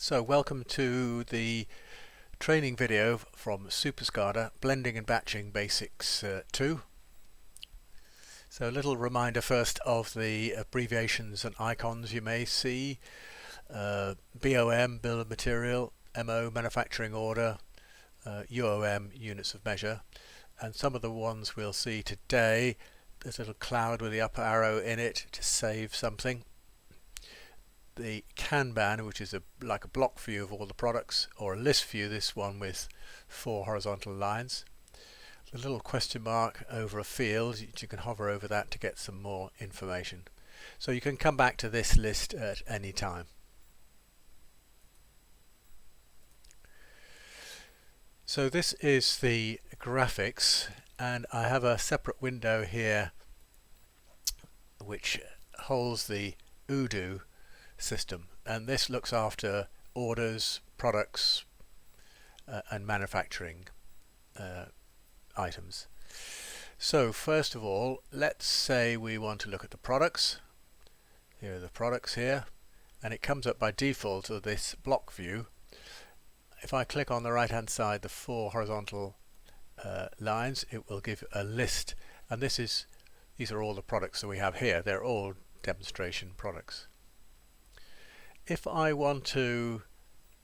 So welcome to the training video from SuperSCADA Blending and Batching Basics 2. So a little reminder first of the abbreviations and icons you may see. BOM, bill of material, MO, manufacturing order, UOM, units of measure, and some of the ones we'll see today. There's a little cloud with the up arrow in it to save something. The Kanban, which is like a block view of all the products, or a list view, this one with 4 horizontal lines. The little question mark over a field, you can hover over that to get some more information. So you can come back to this list at any time. So this is the graphics, and I have a separate window here which holds the Odoo system, and this looks after orders, products, and manufacturing items. So first of all, let's say we want to look at the products. Here are the products here, and it comes up by default to this block view. If I click on the right hand side, the 4 horizontal lines, it will give a list, and these are all the products that we have here. They're all demonstration products. If I want to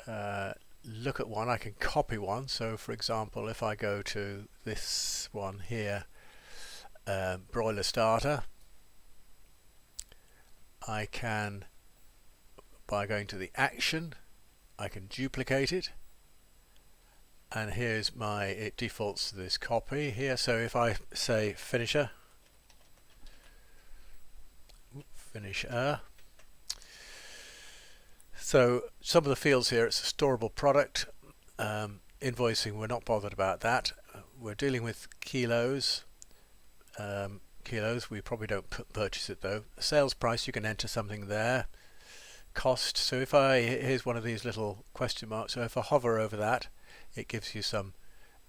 look at one, I can copy one. So for example, if I go to this one here, broiler starter, I can, by going to the action, I can duplicate it, and here's it defaults to this copy here. So if I say finisher, so some of the fields here, it's a storable product. Invoicing, we're not bothered about that. We're dealing with kilos. We probably don't purchase it though. Sales price, you can enter something there. Cost, so if here's one of these little question marks, so if I hover over that, it gives you some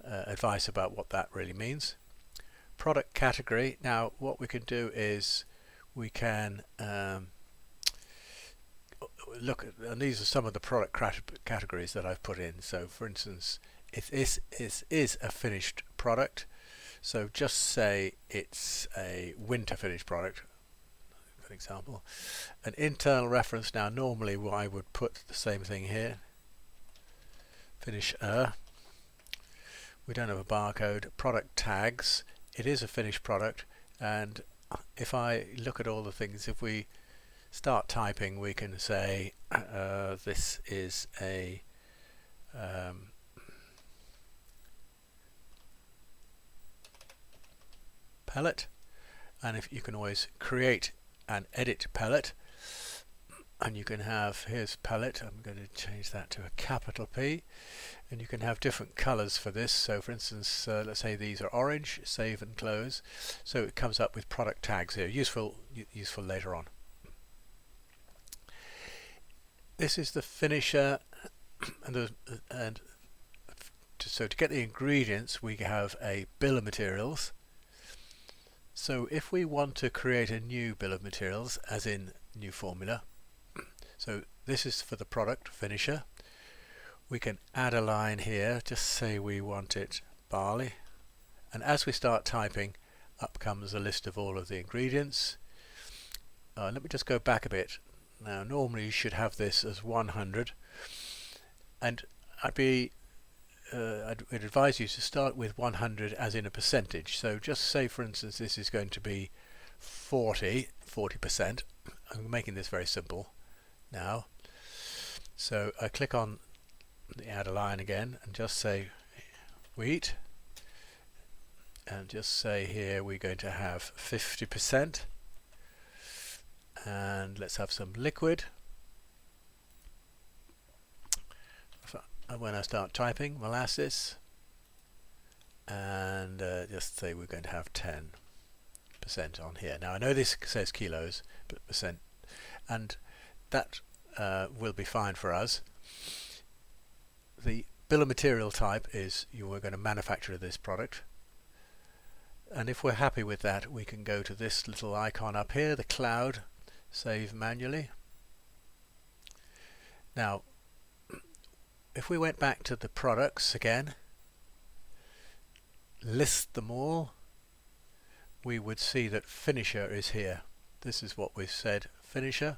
advice about what that really means. Product category, now what we can do is we can look at, and these are some of the product categories that I've put in. So for instance, if this is a finished product, so just say it's a winter finished product, for example. An internal reference, now normally I would put the same thing here, finisher. We don't have a barcode. Product tags, it is a finished product, and if I look at all the things, if we start typing, we can say this is a pellet, and if you can always create and edit pellet, and you can have, here's pellet, I'm going to change that to a capital P, and you can have different colors for this. So for instance, let's say these are orange, save and close, so it comes up with product tags here, useful later on. This is the finisher, and so to get the ingredients, we have a bill of materials. So if we want to create a new bill of materials, as in new formula, so this is for the product finisher, we can add a line here, just say we want it barley, and as we start typing, up comes a list of all of the ingredients. Let me just go back a bit. Now normally you should have this as 100, and I'd advise you to start with 100 as in a percentage. So just say for instance this is going to be 40%. I'm making this very simple now. So I click on the add a line again and just say wheat, and just say here we're going to have 50%. And let's have some liquid. When I start typing, molasses, and just say we're going to have 10% on here. Now I know this says kilos, but percent, and that will be fine for us. The bill of material type is we're going to manufacture this product, and if we're happy with that, we can go to this little icon up here, the cloud, save manually. Now if we went back to the products again, list them all, we would see that finisher is here. This is what we've said, finisher.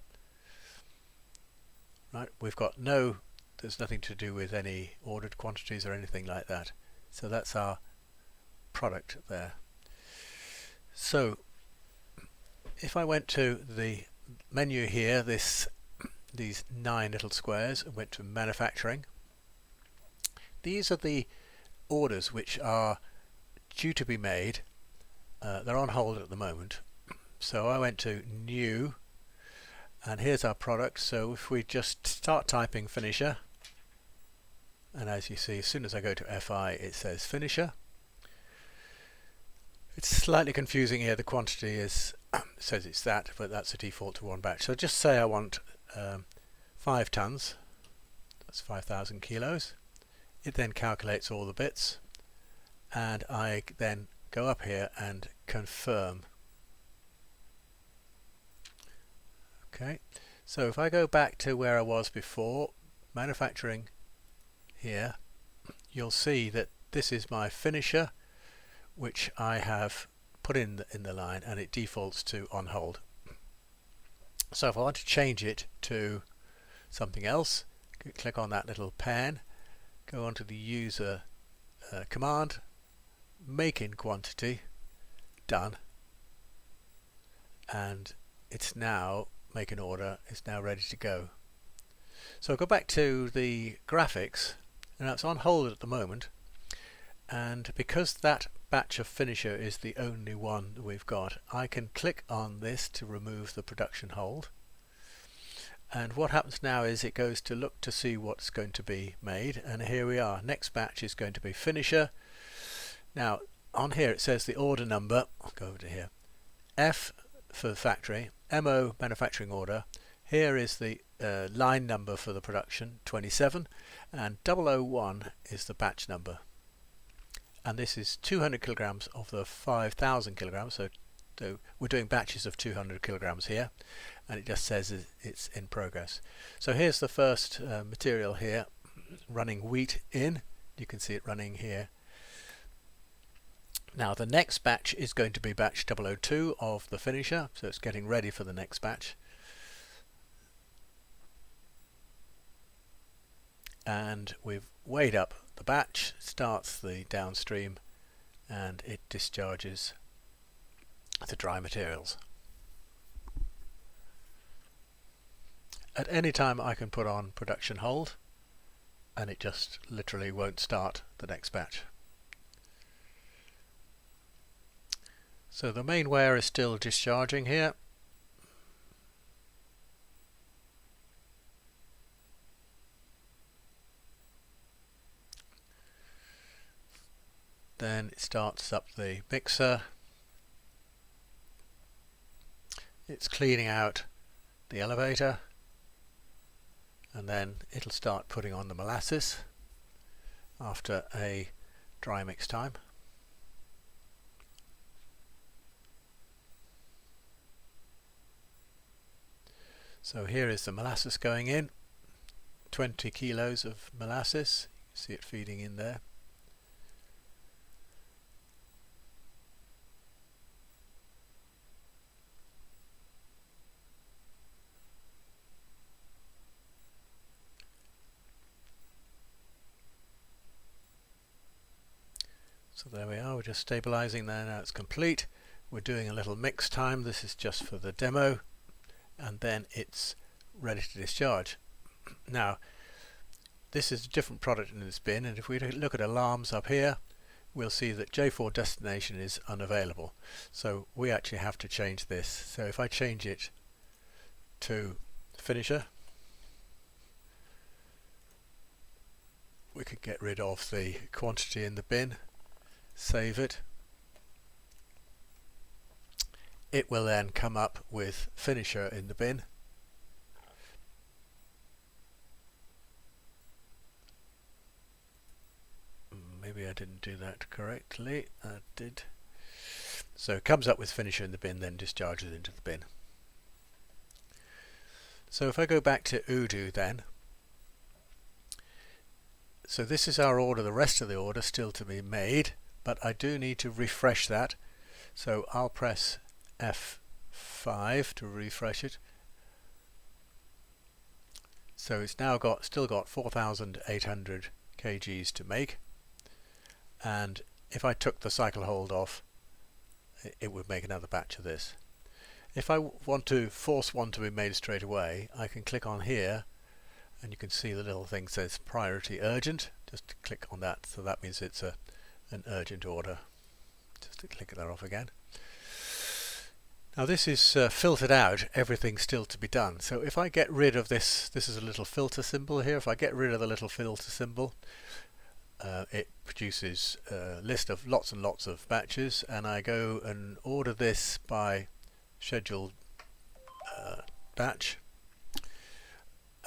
Right, we've got there's nothing to do with any ordered quantities or anything like that. So that's our product there. So if I went to the menu here, these 9 little squares, and went to manufacturing, these are the orders which are due to be made. They're on hold at the moment. So I went to new, and here's our product. So if we just start typing finisher, and as you see, as soon as I go to FI, it says finisher. It's slightly confusing here. The quantity says it's that, but that's a default to one batch. So just say I want 5 tons. That's 5,000 kilos. It then calculates all the bits, and I then go up here and confirm. Okay, so if I go back to where I was before, manufacturing here, you'll see that this is my finisher, which I have put in the line, and it defaults to on hold. So if I want to change it to something else, click on that little pen, go onto the user command, make in quantity, done, and it's now make an order, it's now ready to go. So I'll go back to the graphics, and that's on hold at the moment, and because that batch of finisher is the only one that we've got, I can click on this to remove the production hold, and what happens now is it goes to look to see what's going to be made, and here we are. Next batch is going to be finisher. Now on here it says the order number, I'll go over to here, F for the factory, MO manufacturing order, here is the line number for the production, 27, and 001 is the batch number, and this is 200 kilograms of the 5,000 kilograms, so we're doing batches of 200 kilograms here, and it just says it's in progress. So here's the first material here, running wheat in, you can see it running here. Now the next batch is going to be batch 002 of the finisher, so it's getting ready for the next batch. And we've weighed up the batch, starts the downstream, and it discharges the dry materials. At any time I can put on production hold, and it just literally won't start the next batch. So the main wear is still discharging here. Then it starts up the mixer. It's cleaning out the elevator, and then it'll start putting on the molasses after a dry mix time. So here is the molasses going in, 20 kilos of molasses, you can see it feeding in there. So there we are, we're just stabilizing there, now it's complete. We're doing a little mix time, this is just for the demo, and then it's ready to discharge. Now this is a different product in this bin, and if we look at alarms up here, we'll see that J4 destination is unavailable. So we actually have to change this. So if I change it to finisher, we could get rid of the quantity in the bin, save it. It will then come up with finisher in the bin. Maybe I didn't do that correctly. I did. So it comes up with finisher in the bin, then discharges into the bin. So if I go back to Odoo then, So this is our order, the rest of the order still to be made, but I do need to refresh that. So I'll press F5 to refresh it. So it's now still got 4,800 kgs to make, and if I took the cycle hold off, it would make another batch of this. If I want to force one to be made straight away, I can click on here, and you can see the little thing says priority urgent. Just click on that, so that means it's an urgent order. Just to click that off again. Now this is filtered out everything still to be done. So if I get rid of this is a little filter symbol here. If I get rid of the little filter symbol, it produces a list of lots and lots of batches, and I go and order this by scheduled batch,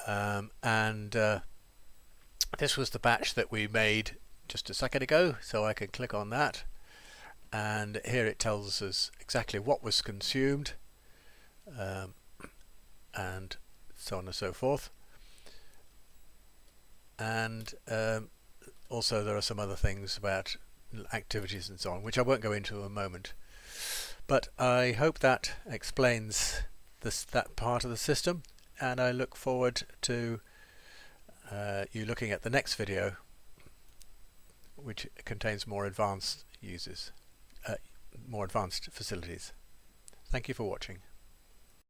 and this was the batch that we made just a second ago, so I can click on that, and here it tells us exactly what was consumed, and so on and so forth. And also there are some other things about activities and so on, which I won't go into in a moment. But I hope that explains that part of the system, and I look forward to you looking at the next video, which contains more advanced facilities. Thank you for watching.